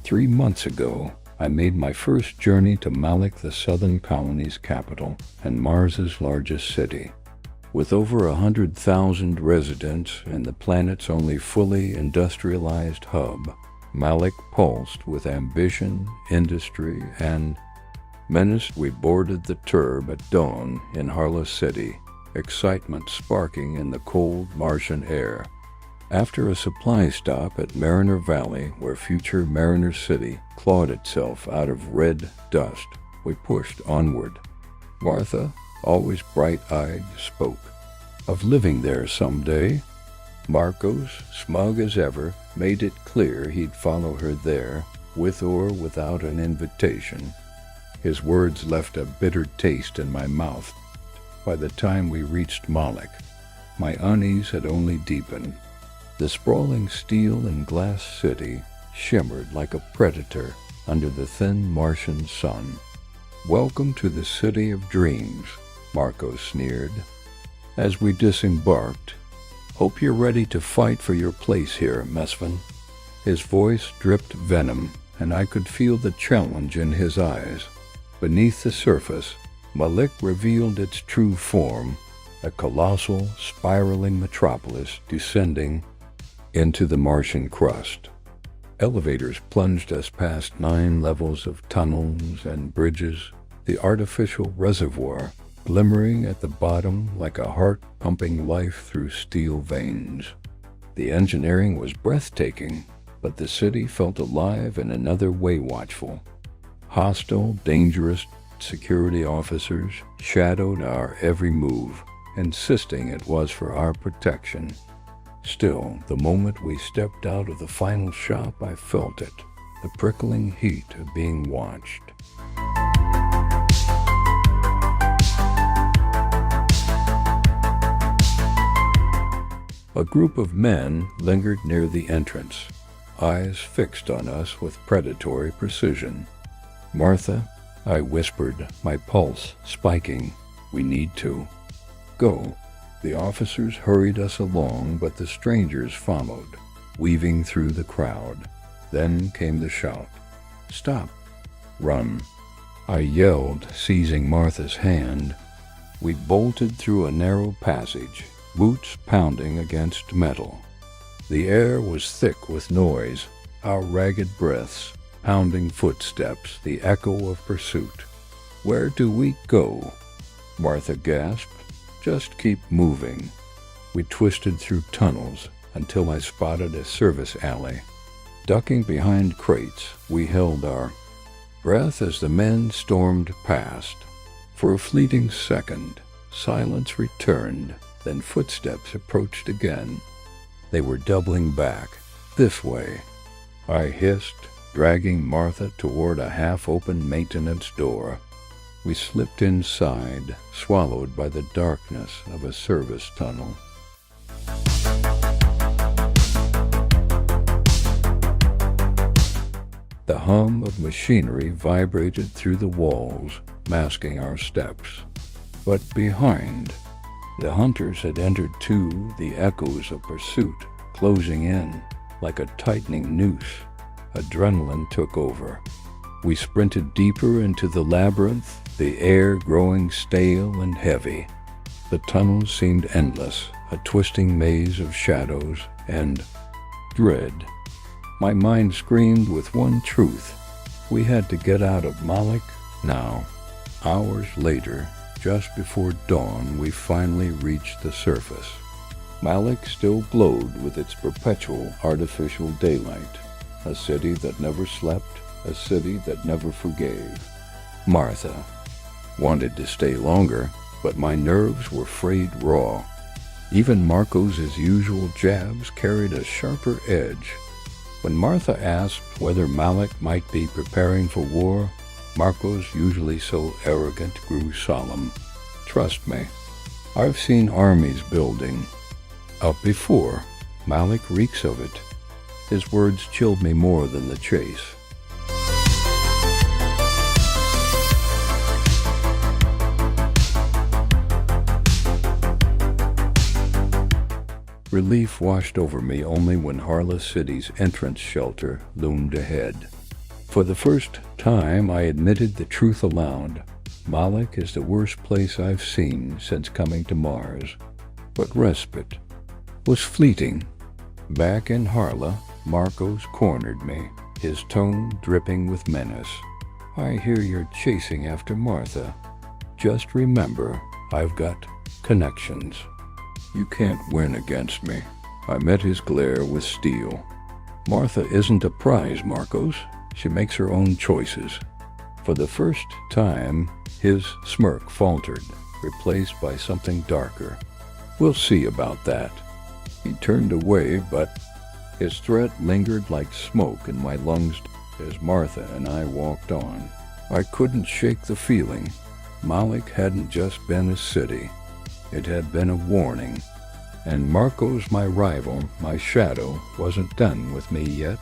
3 months ago, I made my first journey to Malik, the southern colony's capital and Mars's largest city. With over 100,000 residents and the planet's only fully industrialized hub, Malik pulsed with ambition, industry, and menace. We boarded the Turb at dawn in Harlem City, excitement sparking in the cold Martian air. After a supply stop at Mariner Valley, where future Mariner City clawed itself out of red dust, we pushed onward. Martha, always bright-eyed, spoke of living there someday. Marcos, smug as ever, made it clear he'd follow her there, with or without an invitation. His words left a bitter taste in my mouth. By the time we reached Malik, my unease had only deepened. The sprawling steel and glass city shimmered like a predator under the thin Martian sun. "Welcome to the city of dreams," Marcos sneered. As we disembarked, "Hope you're ready to fight for your place here, Mesvin." His voice dripped venom, and I could feel the challenge in his eyes. Beneath the surface, Malik revealed its true form, a colossal, spiraling metropolis descending into the Martian crust. Elevators plunged us past 9 levels of tunnels and bridges, the artificial reservoir glimmering at the bottom like a heart pumping life through steel veins. The engineering was breathtaking, but the city felt alive in another way. Watchful, hostile, dangerous security officers shadowed our every move, insisting it was for our protection. Still, the moment we stepped out of the final shop, I felt it, the prickling heat of being watched. A group of men lingered near the entrance, eyes fixed on us with predatory precision. "Martha," I whispered, my pulse spiking, "we need to go." The officers hurried us along, but the strangers followed, weaving through the crowd. Then came the shout, "Stop! Run!" I yelled, seizing Martha's hand. We bolted through a narrow passage, boots pounding against metal. The air was thick with noise, our ragged breaths, pounding footsteps, the echo of pursuit. "Where do we go?" Martha gasped. "Just keep moving." We twisted through tunnels until I spotted a service alley. Ducking behind crates, we held our breath as the men stormed past. For a fleeting second, silence returned, then footsteps approached again. They were doubling back. "This way," I hissed, dragging Martha toward a half-open maintenance door. We slipped inside, swallowed by the darkness of a service tunnel. The hum of machinery vibrated through the walls, masking our steps. But behind, the hunters had entered too, the echoes of pursuit closing in like a tightening noose. Adrenaline took over. We sprinted deeper into the labyrinth, the air growing stale and heavy. The tunnels seemed endless, a twisting maze of shadows and dread. My mind screamed with one truth: we had to get out of Malik now. Hours later, just before dawn, we finally reached the surface. Malik still glowed with its perpetual artificial daylight, a city that never slept, a city that never forgave. Martha wanted to stay longer, but my nerves were frayed raw. Even Marcos' usual jabs carried a sharper edge. When Martha asked whether Malik might be preparing for war, Marcos, usually so arrogant, grew solemn. "Trust me, I've seen armies building up before. Malik reeks of it." His words chilled me more than the chase. Relief washed over me only when Harlem City's entrance shelter loomed ahead. For the first time, I admitted the truth aloud. Malik is the worst place I've seen since coming to Mars. But respite was fleeting. Back in Harla, Marcos cornered me, his tone dripping with menace. I hear you're chasing after Martha. Just remember, I've got connections. You can't win against me. I met his glare with steel. Martha isn't a prize, Marcos. She makes her own choices. For the first time, his smirk faltered, replaced by something darker. We'll see about that. He turned away, but his threat lingered like smoke in my lungs as Martha and I walked on. I couldn't shake the feeling. Malik hadn't just been a city. It had been a warning. And Marcos, my rival, my shadow, wasn't done with me yet.